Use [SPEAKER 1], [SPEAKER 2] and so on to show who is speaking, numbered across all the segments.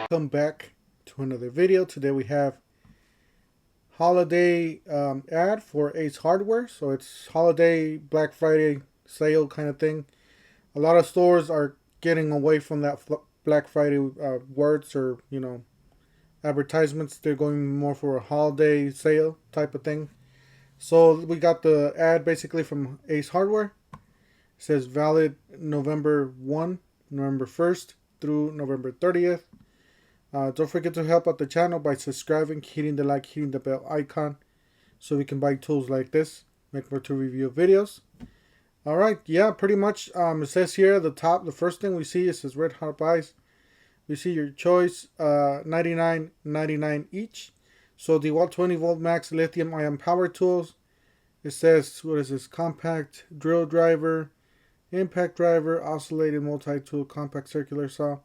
[SPEAKER 1] Welcome back to another video. Today we have holiday ad for Ace Hardware. So it's holiday Black Friday sale kind of thing. A lot of stores are getting away from that Black Friday words or advertisements. They're going more for a holiday sale type of thing. So we got the ad basically from Ace Hardware. It says valid November 1st through November 30th. Don't forget to help out the channel by subscribing, hitting the like, hitting the bell icon so we can buy tools like this, make more tool review videos. Alright, yeah, pretty much it says here at the top, the first thing we see, it says red hot buys. We see your choice, $99.99 each. So the 20 volt max lithium ion power tools. It says, what is this? Compact drill driver, impact driver, oscillated multi-tool, compact circular saw.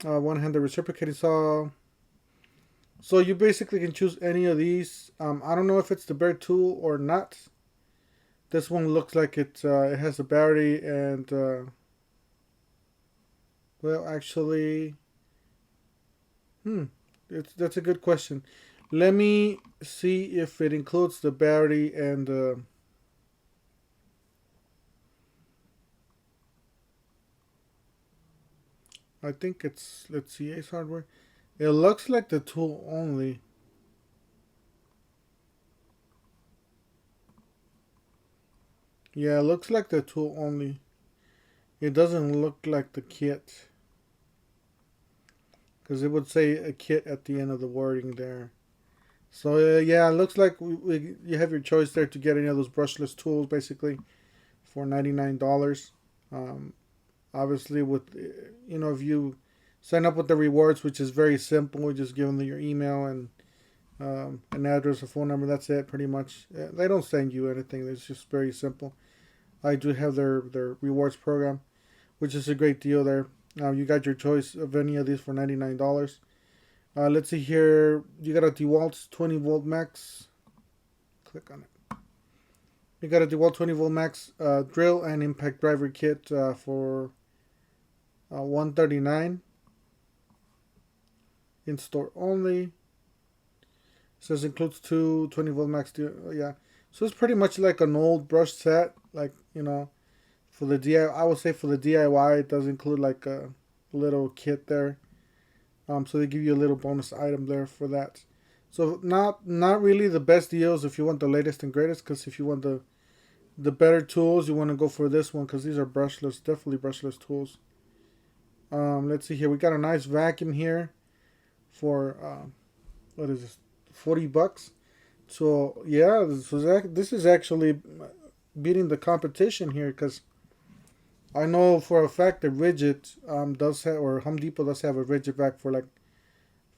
[SPEAKER 1] One-handed reciprocating saw. So you basically can choose any of these. I don't know if it's the bare tool or not. This one looks like it has a battery and well, actually, that's a good question. Let me see if it includes the battery and I think it's, let's see, Ace Hardware. It looks like the tool only. Yeah, it looks like the tool only. It doesn't look like the kit. Because it would say a kit at the end of the wording there. So yeah, it looks like you have your choice there to get any of those brushless tools basically for $99. Obviously, with if you sign up with the rewards, which is very simple, you just give them your email and an address, a phone number. That's it, pretty much. They don't send you anything. It's just very simple. I do have their rewards program, which is a great deal there. You got your choice of any of these for $99. Let's see here. You got a DeWalt 20 volt max. Click on it. You got a DeWalt 20 volt max drill and impact driver kit for $139 in store only. It says includes two 20 volt max. Yeah, so it's pretty much like an old brush set, like for the DIY. I would say for the DIY, it does include like a little kit there. So they give you a little bonus item there for that. So not really the best deals if you want the latest and greatest, because if you want the better tools, you want to go for this one because these are brushless, definitely brushless tools. Let's see here. We got a nice vacuum here for what is this? $40. So yeah, this is actually beating the competition here because I know for a fact that Ridgid does have, or Home Depot does have a Ridgid vac for like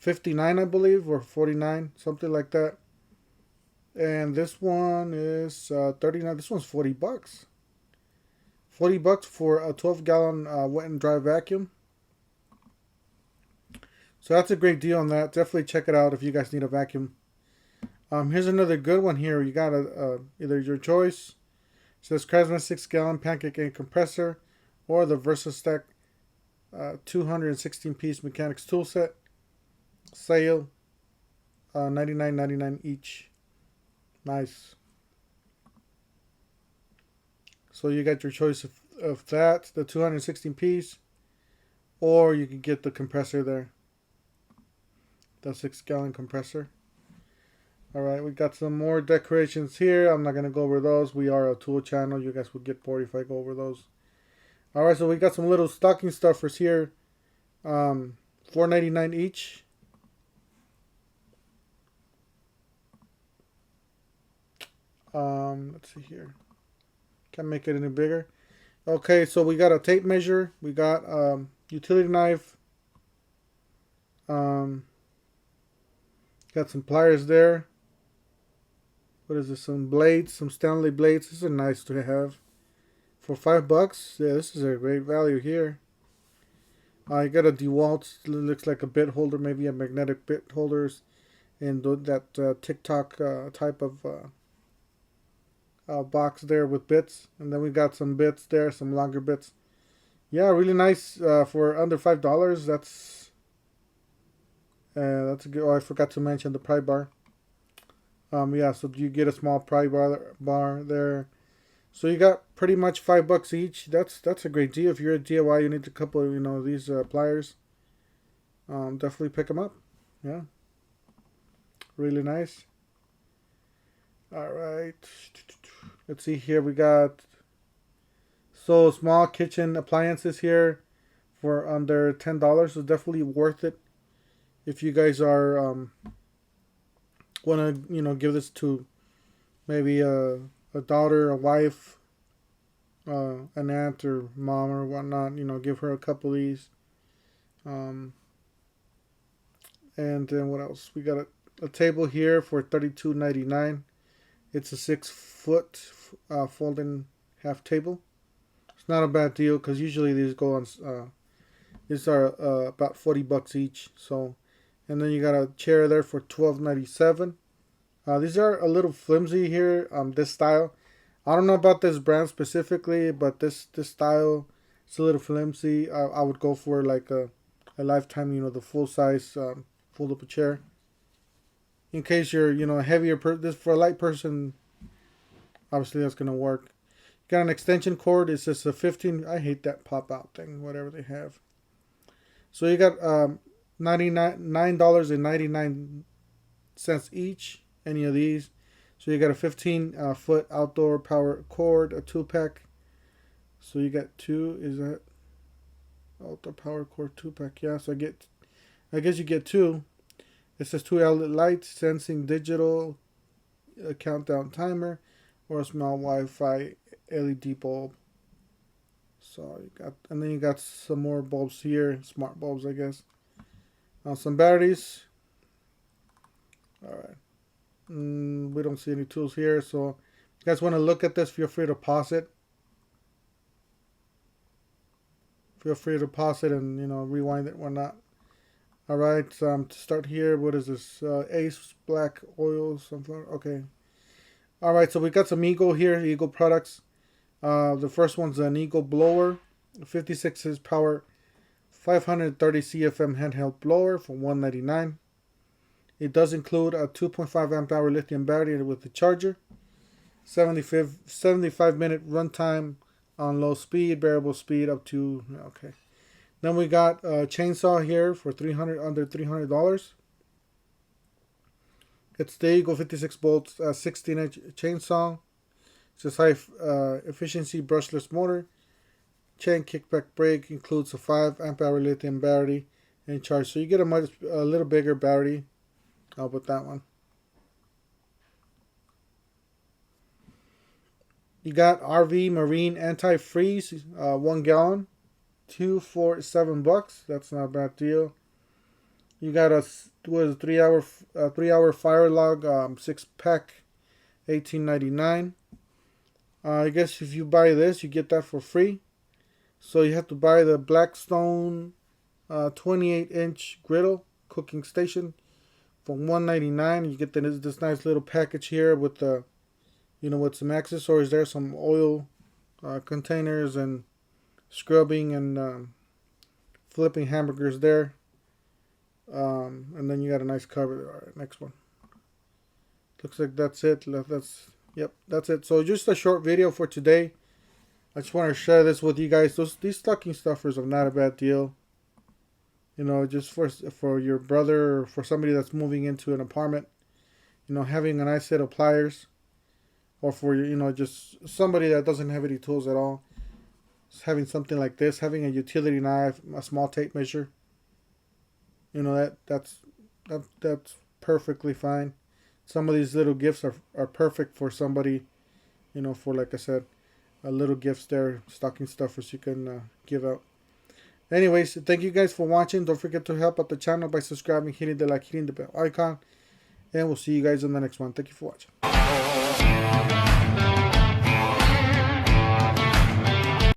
[SPEAKER 1] $59, I believe, or $49, something like that. And this one is $39. This one's $40. $40 for a 12-gallon wet and dry vacuum. So that's a great deal on that. Definitely check it out if you guys need a vacuum. Here's another good one here. You got either your choice. It says Craftsman 6-gallon pancake and compressor, or the VersaStack 216-piece mechanics tool set. Sale, $99.99 each. Nice. So you got your choice of that, the 216-piece, or you can get the compressor there. The 6-gallon compressor. Alright, we got some more decorations here. I'm not going to go over those. We are a tool channel. You guys would get bored if I go over those. Alright, so we got some little stocking stuffers here. $4.99 each. Let's see here. Can't make it any bigger. Okay, so we got a tape measure. We got utility knife. Got some pliers there. What is this? Some blades, some Stanley blades. This is nice to have. For $5, yeah, this is a great value here. I got a DeWalt. Looks like a bit holder, maybe a magnetic bit holders, and that TikTok type of box there with bits. And then we got some bits there, some longer bits. Yeah, really nice for under $5. That's a good. Oh, I forgot to mention the pry bar. Yeah, so you get a small pry bar there. So you got pretty much $5 each. That's a great deal. If you're a DIY, you need a couple of these pliers. Definitely pick them up. Yeah, really nice. All right, let's see here. We got small kitchen appliances here for under $10. So definitely worth it if you guys are want to give this to maybe a daughter, a wife, an aunt or mom or whatnot. Give her a couple of these. And then what else? We got a table here for $32.99. It's a 6-foot folding half table. It's not a bad deal because usually these go on. These are about $40 each. So, and then you got a chair there for $12.97. These are a little flimsy here. This style, I don't know about this brand specifically, but this style, it's a little flimsy. I would go for like a Lifetime, the full size fold-up chair. In case you're, a heavier this for a light person, obviously that's gonna work. Got an extension cord. It's just a 15. I hate that pop out thing. Whatever they have. So you got $9.99 each. Any of these. So you got a 15-foot outdoor power cord, a 2-pack. So you got two. Is that outdoor power cord 2-pack? Yeah. So I guess you get two. It says 2 outlet lights, sensing digital, a countdown timer, or a small Wi-Fi LED bulb. So and then you got some more bulbs here, smart bulbs, I guess. Some batteries. All right. We don't see any tools here, so if you guys want to look at this, feel free to pause it. Feel free to pause it and rewind it, whatnot. All right, to start here, what is this? Ace Black Oil, something. Okay. All right, so we got some Eagle here, Eagle products. The first one's an Eagle blower, 56 inch power, 530 CFM handheld blower for $199. It does include a 2.5 amp hour lithium battery with the charger, 75 minute runtime on low speed, variable speed up to, okay. Then we got a chainsaw here for under $300. It's the Eagle 56 volts 16-inch chainsaw. It's a high efficiency brushless motor. Chain kickback brake includes a 5 amp hour lithium battery and charge. So you get a little bigger battery with that one. You got RV Marine Anti-Freeze 1 gallon, 2 for $7. That's not a bad deal. You got a 3-hour fire log 6-pack, $18.99. I guess if you buy this, you get that for free. So you have to buy the Blackstone 28-inch griddle cooking station for $199. You get this nice little package here with the, with some accessories there, some oil containers and scrubbing and flipping hamburgers there. And then you got a nice cover there. All right, next one. Looks like that's it. That's it. So just a short video for today. I just want to share this with you guys. These stocking stuffers are not a bad deal. Just for your brother or for somebody that's moving into an apartment. Having a nice set of pliers. Or for, just somebody that doesn't have any tools at all. Just having something like this. Having a utility knife, a small tape measure. That's perfectly fine. Some of these little gifts are perfect for somebody, for, like I said, little gifts there, stocking stuffers you can give out. Anyways, thank you guys for watching. Don't forget to help out the channel by subscribing, hitting the like, hitting the bell icon. And we'll see you guys in the next one. Thank you for watching.